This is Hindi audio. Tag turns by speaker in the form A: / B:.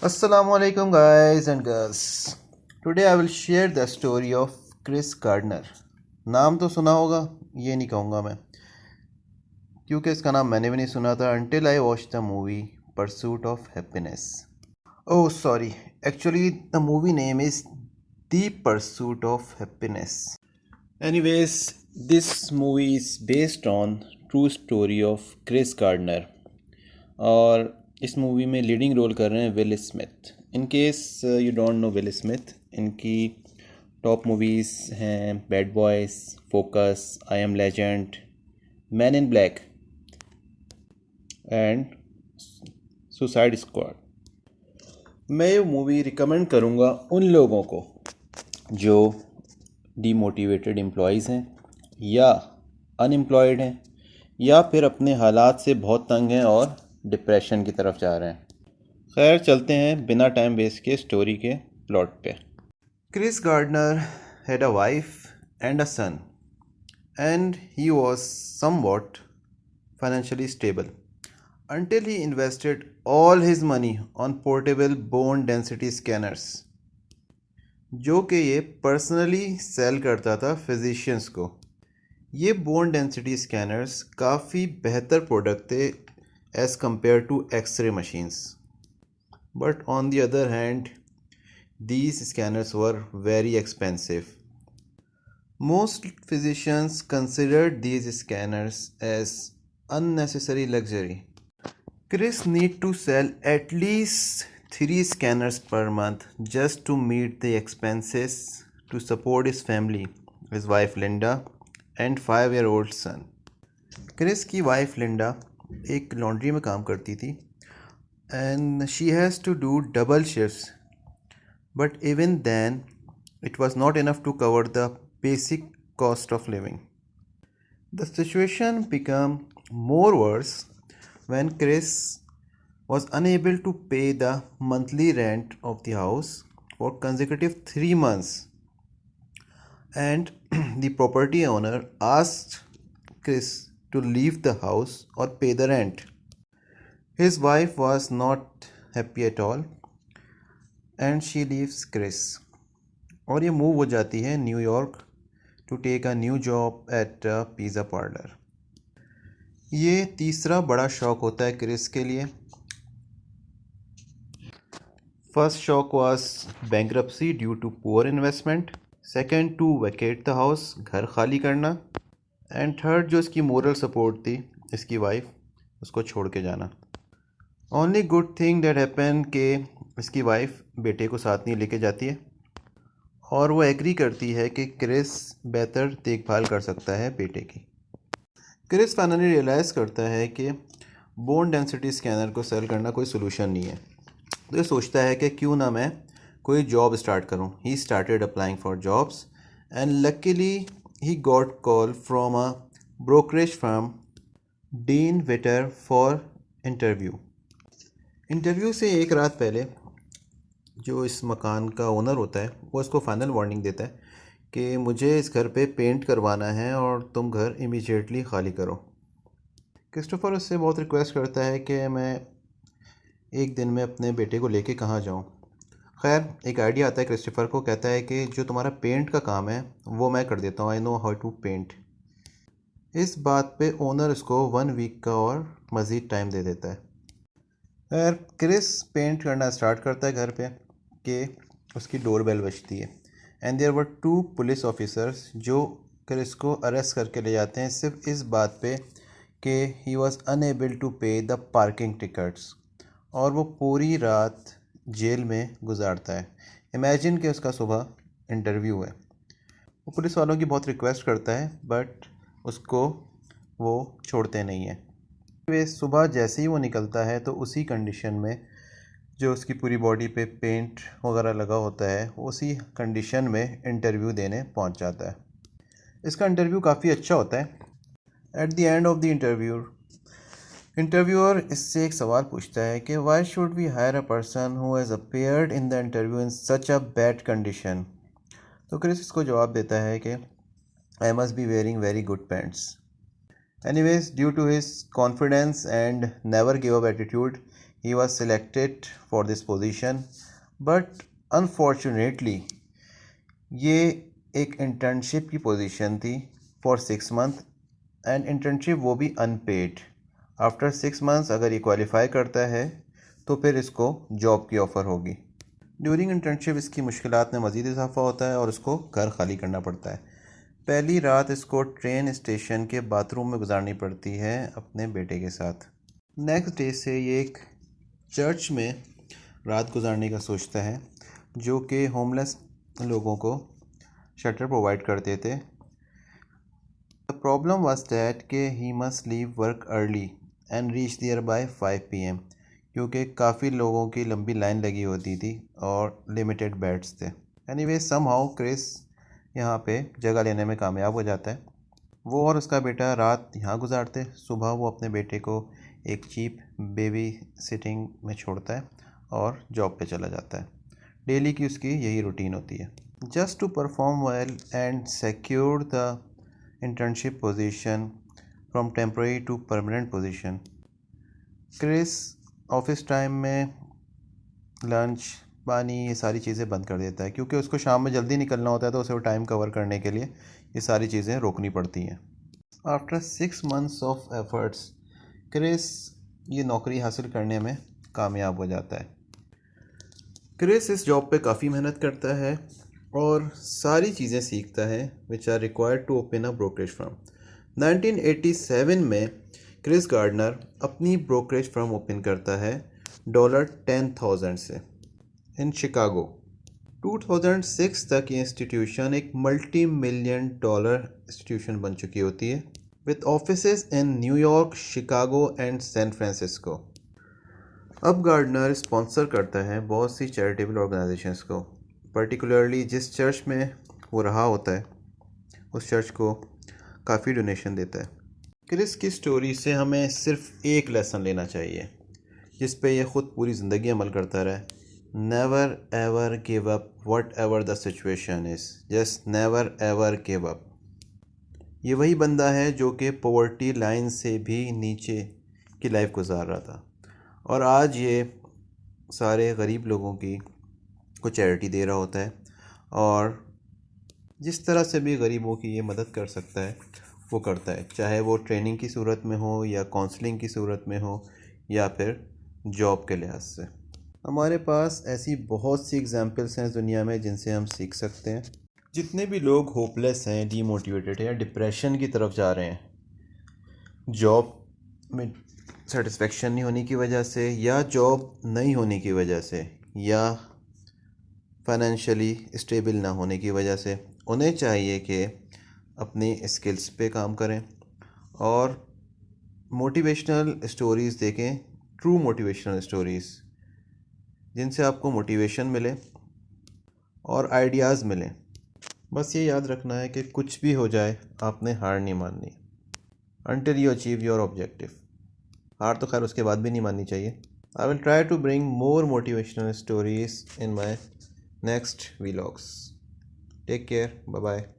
A: Assalamu alaikum guys and girls. Today I will share the story of Chris Gardner. नाम तो सुना होगा, ये नहीं कहूँगा मैं, क्योंकि इसका नाम मैंने भी नहीं सुना था until I watched the movie Pursuit of Happiness. Oh sorry, actually the movie name is The Pursuit of Happiness. Anyways, this movie is based on true story of Chris Gardner. और इस मूवी में लीडिंग रोल कर रहे हैं will Smith. In case you don't know will Smith, इनकी टॉप मूवीज़ हैं bad boys, focus, I am legend, man in black and suicide squad. मैं ये मूवी रिकमेंड करूँगा उन लोगों को जो डीमोटिवेटेड एम्प्लॉयज़ हैं या अनएम्प्लॉयड हैं या फिर अपने हालात से बहुत तंग हैं और डिप्रेशन की तरफ जा रहे हैं. खैर चलते हैं बिना टाइम वेस्ट के स्टोरी के प्लॉट पे. Chris Gardner had a wife and a son and he was somewhat financially stable until he invested all his money on portable bone density scanners, जो कि ये पर्सनली सेल करता था फिजिशियंस को. ये बोन डेंसिटी स्कैनर्स काफ़ी बेहतर प्रोडक्ट थे as compared to X-ray machines. But on the other hand, these scanners were very expensive. Most physicians considered these scanners as unnecessary luxury. Chris need to sell at least 3 scanners per month just to meet the expenses to support his family, his wife Linda and 5-year-old son. Chris की वाइफ लिंडा एक लॉन्ड्री में काम करती थी and she has to do double shifts, but even then it was not enough to cover the basic cost of living. The situation become more worse when Chris was unable to pay the monthly rent of the house for consecutive 3 months, and the property owner asked Chris to leave the house or pay the rent. His wife was not happy at all and she leaves Chris और ये मूव हो जाती है New York to take a new job at a pizza parlour. ये तीसरा बड़ा शौक होता है क्रिस के लिए. First shock was bankruptcy due to poor investment, second to vacate the house, घर खाली करना, एंड थर्ड जो इसकी मोरल सपोर्ट थी इसकी वाइफ, उसको छोड़ के जाना. Only good thing that happen के इसकी वाइफ बेटे को साथ नहीं लेके जाती है और वो एग्री करती है कि क्रिस बेहतर देखभाल कर सकता है बेटे की. क्रिस फाइनली रियलाइज़ करता है कि बोन डेंसिटी स्कैनर को सेल करना कोई सोल्यूशन नहीं है, तो ये सोचता है कि क्यों ना मैं कोई जॉब स्टार्ट करूं. He started applying for jobs and luckily he got call from a brokerage firm Dean Witter for interview. Interview से एक रात पहले जो इस मकान का ओनर होता है वो इसको फाइनल वार्निंग देता है कि मुझे इस घर पे पेंट करवाना है और तुम घर इमीडिएटली खाली करो. क्रिस्टोफर उससे बहुत रिक्वेस्ट करता है कि मैं एक दिन में अपने बेटे को लेके कहाँ जाऊँ. खैर एक आइडिया आता है क्रिस्टोफर को, कहता है कि जो तुम्हारा पेंट का काम है वो मैं कर देता हूँ, I know how to paint. इस बात पे ओनर इसको 1 वीक का और मज़ीद टाइम दे देता है. खैर क्रिस पेंट करना स्टार्ट करता है घर पे कि उसकी डोरबेल बजती है and there were 2 police officers जो क्रिस को अरेस्ट करके ले जाते हैं सिर्फ इस बात पे कि he was unable to pay the parking tickets, और वो पूरी रात जेल में गुजारता है. इमेजिन कि उसका सुबह इंटरव्यू है. वो पुलिस वालों की बहुत रिक्वेस्ट करता है बट उसको वो छोड़ते नहीं हैं. वे सुबह जैसे ही वो निकलता है तो उसी कंडीशन में जो उसकी पूरी बॉडी पे पेंट वगैरह लगा होता है उसी कंडीशन में इंटरव्यू देने पहुंच जाता है. इसका इंटरव्यू काफ़ी अच्छा होता है. At the end of the interviewer इससे एक सवाल पूछता है कि why should we hire a person who has appeared in the interview in such a bad condition. तो क्रिस इसको जवाब देता है कि I must be wearing very good pants. Anyways, due to his confidence and never give up attitude, he was selected for this position, but unfortunately ये एक इंटर्नशिप की पोजीशन थी फॉर 6 मंथ, एंड इंटर्नशिप वो भी अनपेड। आफ्टर 6 मंथ्स अगर ये क्वालिफाई करता है तो फिर इसको जॉब की ऑफ़र होगी। ड्यूरिंग इंटर्नशिप इसकी मुश्किलात में मज़ीद इजाफा होता है और उसको घर खाली करना पड़ता है। पहली रात इसको ट्रेन स्टेशन के बाथरूम में गुजारनी पड़ती है अपने बेटे के साथ। नेक्स्ट डे से ये एक चर्च में रात गुजारने का सोचता है, जो कि होमलेस लोगों को शटर प्रोवाइड करते थे। द प्रॉब्लम वाज दैट के he must leave work early and reach there by 5 PM, क्योंकि काफ़ी लोगों की लंबी लाइन लगी होती थी और लिमिटेड बेड्स थे। एनीवे समहाउ क्रिस यहाँ पे जगह लेने में कामयाब हो जाता है। वो और उसका बेटा रात यहाँ गुजारते, सुबह वो अपने बेटे को एक चीप बेबी सिटिंग में छोड़ता है और जॉब पे चला जाता है। डेली की उसकी यही रूटीन होती है। Just to perform well and secure the internship position from temporary to permanent position, Chris office time में लंच, पानी, ये सारी चीज़ें बंद कर देता है, क्योंकि उसको शाम में जल्दी निकलना होता है तो उसे वो टाइम कवर करने के लिए ये सारी चीज़ें रोकनी पड़ती हैं। After 6 months of efforts Chris ये नौकरी हासिल करने में कामयाब हो जाता है। क्रिस इस जॉब पे काफ़ी मेहनत करता है और सारी चीज़ें सीखता है which are required to open a brokerage firm. 1987 में क्रिस गार्डनर अपनी ब्रोकरेज फर्म ओपन करता है $10,000 से इन शिकागो। 2006 तक ये इंस्टीट्यूशन एक $multi-million इंस्टीट्यूशन बन चुकी होती है with offices in New York, Chicago and San Francisco. अब गार्डनर स्पॉन्सर करता है बहुत सी चैरिटेबल ऑर्गेनाइजेशंस को, पर्टिकुलरली जिस चर्च में वो रहा होता है उस चर्च को काफ़ी डोनेशन देता है। क्रिस की स्टोरी से हमें सिर्फ एक लेसन लेना चाहिए जिस पे ये ख़ुद पूरी ज़िंदगी अमल करता रहे। Never ever give up what ever the situation is, just never ever give up. ये वही बंदा है जो कि पॉवर्टी लाइन से भी नीचे की लाइफ गुजार रहा था और आज ये सारे गरीब लोगों की को चैरिटी दे रहा होता है, और जिस तरह से भी गरीबों की ये मदद कर सकता है वो करता है, चाहे वो ट्रेनिंग की सूरत में हो या काउंसलिंग की सूरत में हो या फिर जॉब के लिहाज से। हमारे पास ऐसी बहुत सी एग्जांपल्स हैं दुनिया में जिनसे हम सीख सकते हैं। जितने भी लोग होपलेस हैं, डीमोटिवेटेड हैं या डिप्रेशन की तरफ जा रहे हैं, जॉब में सेटिस्फेक्शन नहीं होने की वजह से या जॉब नहीं होने की वजह से या फाइनेंशियली स्टेबल ना होने की वजह से, उन्हें चाहिए कि अपनी स्किल्स पे काम करें और मोटिवेशनल स्टोरीज़ देखें, ट्रू मोटिवेशनल स्टोरीज़ जिनसे आपको मोटिवेशन मिले और आइडियाज़ मिलें। बस ये याद रखना है कि कुछ भी हो जाए आपने हार नहीं माननी until you achieve your objective। हार तो खैर उसके बाद भी नहीं माननी चाहिए। I will try to bring more motivational stories in my next vlogs. Take care. Bye bye.